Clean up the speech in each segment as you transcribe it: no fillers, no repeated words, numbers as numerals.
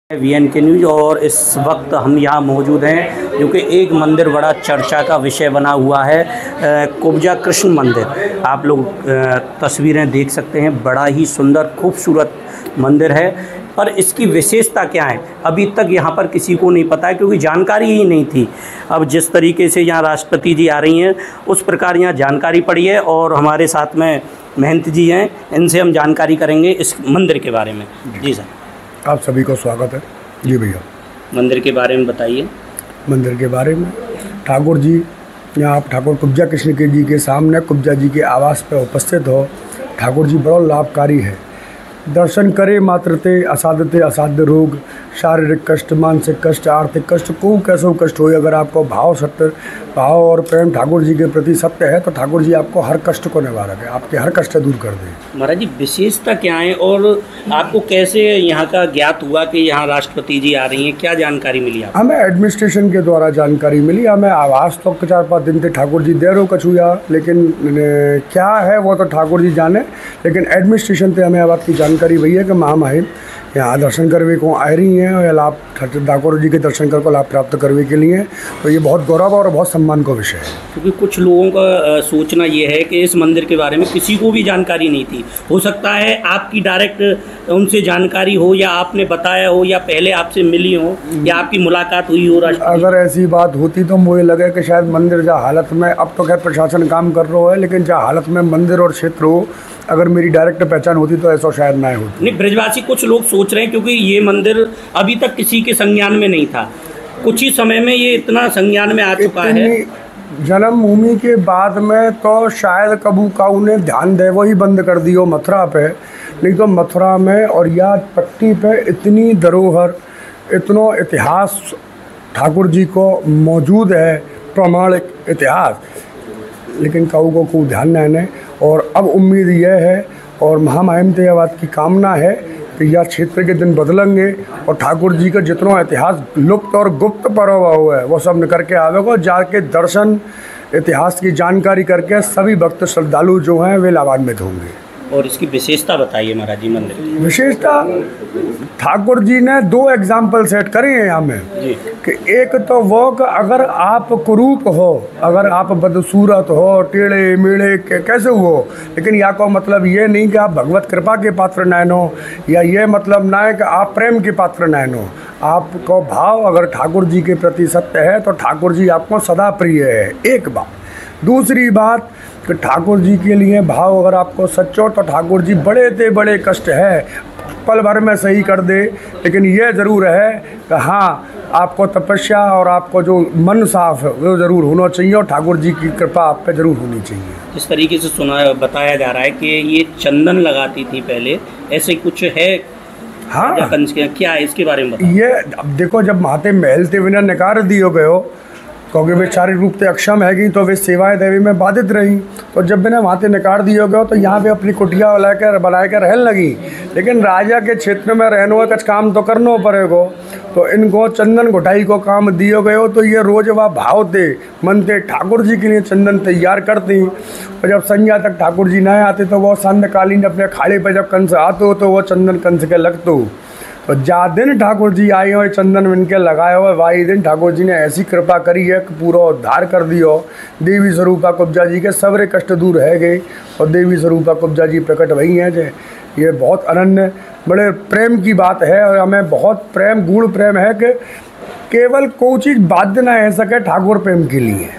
VNK news और इस वक्त हम यहाँ मौजूद हैं जो कि एक मंदिर बड़ा चर्चा का विषय बना हुआ है कुब्जा कृष्ण मंदिर। आप लोग तस्वीरें देख सकते हैं, बड़ा ही सुंदर खूबसूरत मंदिर है। पर इसकी विशेषता क्या है अभी तक यहाँ पर किसी को नहीं पता है, क्योंकि जानकारी ही नहीं थी। अब जिस तरीके से यहाँ राष्ट्रपति जी आ रही हैं उस प्रकार यहाँ जानकारी पड़ी है और हमारे साथ में महंत जी हैं, इनसे हम जानकारी करेंगे इस मंदिर के बारे में। जी सर, आप सभी को स्वागत है। जी भैया, मंदिर के बारे में बताइए। मंदिर के बारे में ठाकुर जी, यहाँ आप ठाकुर कुब्जा कृष्ण जी के सामने कुब्जा जी के आवास पर उपस्थित हो। ठाकुर जी बड़ा लाभकारी है। दर्शन करे मात्रते असाध्य असाध्य रोग, शारीरिक कष्ट, मानसिक कष्ट, आर्थिक कष्ट, को कैसो कष्ट हो। अगर आपको भाव और प्रेम ठाकुर जी के प्रति सत्य है तो ठाकुर जी आपको हर कष्ट को निवारक है, आपके हर कष्ट दूर कर दें। महाराज जी, विशेषता क्या है और आपको कैसे यहाँ का ज्ञात हुआ कि यहाँ राष्ट्रपति जी आ रही हैं? क्या जानकारी मिली आपको? हमें एडमिनिस्ट्रेशन के द्वारा जानकारी मिली। हमें आवास तो 4-5 दिन से ठाकुर जी दे रो कछुआ, लेकिन क्या है वो तो ठाकुर जी जाने। लेकिन एडमिनिस्ट्रेशन से हमें बात की जानकारी भई है कि महामहिम यहाँ दर्शन करवे को आ रही हैं और लाभ ठाकुर जी के दर्शन कर को लाभ प्राप्त करने के लिए। तो ये बहुत गौरव और बहुत सम्मान का विषय है, क्योंकि कुछ लोगों का सोचना ये है कि इस मंदिर के बारे में किसी को भी जानकारी नहीं थी। हो सकता है आपकी डायरेक्ट उनसे जानकारी हो, या आपने बताया हो, या पहले आपसे मिली हो, या आपकी मुलाकात हुई हो। अगर ऐसी बात होती तो मुझे लगे कि शायद मंदिर जहाँ हालत में, अब तो खैर प्रशासन काम कर रहा है, लेकिन जहाँ हालत में मंदिर और क्षेत्र हो, अगर मेरी डायरेक्ट पहचान होती तो ऐसा शायद ना होती। नहीं, ब्रजवासी कुछ लोग सोच रहे हैं क्योंकि ये मंदिर अभी तक किसी के संज्ञान में नहीं था, कुछ ही समय में ये इतना संज्ञान में आ चुका है। जन्मभूमि के बाद में तो शायद कबू काऊ ने ध्यान दे वो ही बंद कर दियो मथुरा पे, नहीं तो मथुरा में और या पट्टी पे इतनी धरोहर, इतना इतिहास ठाकुर जी को मौजूद है, प्रमाणिक इतिहास, लेकिन काऊ को खूब ध्यान देने। और अब उम्मीद यह है और महामहिम ते बात की कामना है कि यह क्षेत्र के दिन बदलेंगे और ठाकुर जी का जितना इतिहास लुप्त और गुप्त पड़ा हुआ है वो सब निकल के आवेगा। जाके दर्शन, इतिहास की जानकारी करके सभी भक्त श्रद्धालु जो हैं वे लाभान्वित होंगे। और इसकी विशेषता बताइए महाराज जी मंदिर की। विशेषता ठाकुर जी ने 2 एग्जाम्पल सेट करे हैं हमें कि एक तो वो कि अगर आप कुरूप हो, अगर आप बदसूरत हो, टेढ़े मेढ़े कैसे हो, लेकिन या को मतलब ये नहीं कि आप भगवत कृपा के पात्र नैन हो, या ये मतलब ना है कि आप प्रेम के पात्र नैन हो। आपको भाव अगर ठाकुर जी के प्रति सत्य है तो ठाकुर जी आपको सदा प्रिय है, एक बात। दूसरी बात कि ठाकुर जी के लिए भाव अगर आपको सच्चो तो ठाकुर जी बड़े से बड़े कष्ट है पल भर में सही कर दे। लेकिन यह ज़रूर है कि हाँ, आपको तपस्या और आपको जो मन साफ है वो ज़रूर होना चाहिए और ठाकुर जी की कृपा आप पे ज़रूर होनी चाहिए। इस तरीके से बताया जा रहा है कि ये चंदन लगाती थी पहले, ऐसे कुछ है? हाँ, क्या है इसके बारे में बताओ। ये अब देखो, जब माते महल ते बिना नकार दियो गयो क्योंकि वे शारीरिक रूप से अक्षम हैगी तो वे सेवाएं देवी में बाधित रही। तो जब बिना माते निकाल दिया गया तो यहाँ पे अपनी कुटिया बनाकर रहने लगी। लेकिन राजा के क्षेत्र में रहने का कुछ काम तो करना पड़ेगा, तो इनको चंदन घुटाई को काम दियो गयो। तो ये रोज वह भाव दे मन से ठाकुर जी के लिए चंदन तैयार करती। और जब संध्या तक ठाकुर जी न आते तो वो संध्याकालीन अपने खाड़े पर जब कंस आते हो तो वो चंदन कंस के लगते। तो जा दिन ठाकुर जी आए हो चंदन इनके लगाए हुए, वाई दिन ठाकुर जी ने ऐसी कृपा करी है कि पूरा उद्धार कर दियो। देवी स्वरूपा कुब्जा जी के सबरे कष्ट दूर है गए और देवी स्वरूपा कुब्जा जी प्रकट वही हैं। जे ये बहुत अनन्य बड़े प्रेम की बात है और हमें बहुत प्रेम, गूढ़ प्रेम है कि केवल कोई चीज़ बाध्य ना रह सके ठाकुर प्रेम के लिए।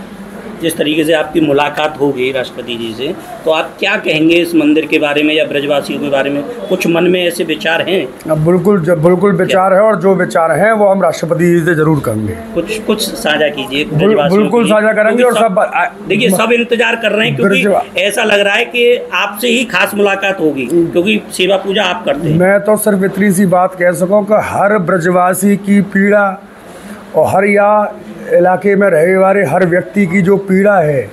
जिस तरीके से आपकी मुलाकात हो गई राष्ट्रपति जी से, तो आप क्या कहेंगे इस मंदिर के बारे में या ब्रजवासियों के बारे में? कुछ मन में ऐसे विचार हैं? अब बिल्कुल विचार है और जो विचार हैं वो हम राष्ट्रपति जी से जरूर कहेंगे। कुछ साझा कीजिए। बिल्कुल साझा करेंगे। और सब देखिए, सब इंतजार कर रहे हैं क्योंकि ऐसा लग रहा है कि आपसे ही खास मुलाकात होगी, क्योंकि सेवा पूजा आप करते हैं। मैं तो सिर्फ इतनी सी बात कह सकूँ कि हर ब्रजवासी की पीड़ा और हर या इलाके में रहने वाले हर व्यक्ति की जो पीड़ा है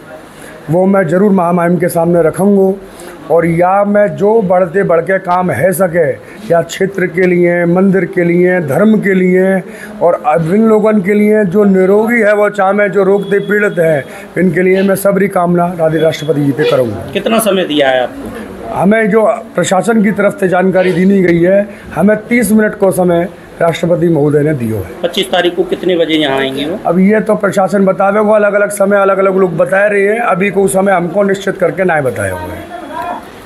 वो मैं ज़रूर महामहिम के सामने रखूँगा। और या मैं जो बढ़ते बढ़ के काम है सके, या क्षेत्र के लिए, मंदिर के लिए, धर्म के लिए और विभिन्न लोगों के लिए जो निरोगी है वो चाहे जो रोग से पीड़ित है, इनके लिए मैं सबरी कामना राष्ट्रपति जी पे करूँगा। कितना समय दिया है आपको? हमें जो प्रशासन की तरफ से जानकारी दी गई है, हमें 30 मिनट को समय राष्ट्रपति महोदय ने दियो है। 25 तारीख को कितने बजे यहाँ आएंगे वो? अब ये तो प्रशासन बतावेगा, अलग अलग समय अलग अलग लोग बता रहे हैं, अभी को समय हमको निश्चित करके ना बताए हुए हैं।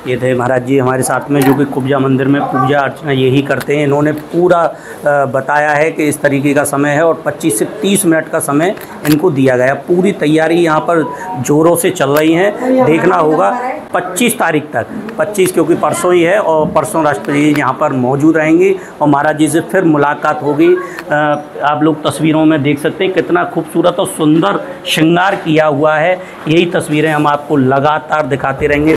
ये थे महाराज जी हमारे साथ में, जो कि कुब्जा मंदिर में पूजा अर्चना यही करते हैं। इन्होंने पूरा बताया है कि इस तरीके का समय है और 25 से 30 मिनट का समय इनको दिया गया। पूरी तैयारी यहाँ पर ज़ोरों से चल रही है। देखना होगा 25 तारीख तक, 25 क्योंकि परसों ही है और परसों राष्ट्रपति जी यहाँ पर मौजूद रहेंगे और महाराज जी से फिर मुलाकात होगी। आप लोग तस्वीरों में देख सकते हैं कितना खूबसूरत और सुंदर श्रृंगार किया हुआ है। यही तस्वीरें हम आपको लगातार दिखाते रहेंगे।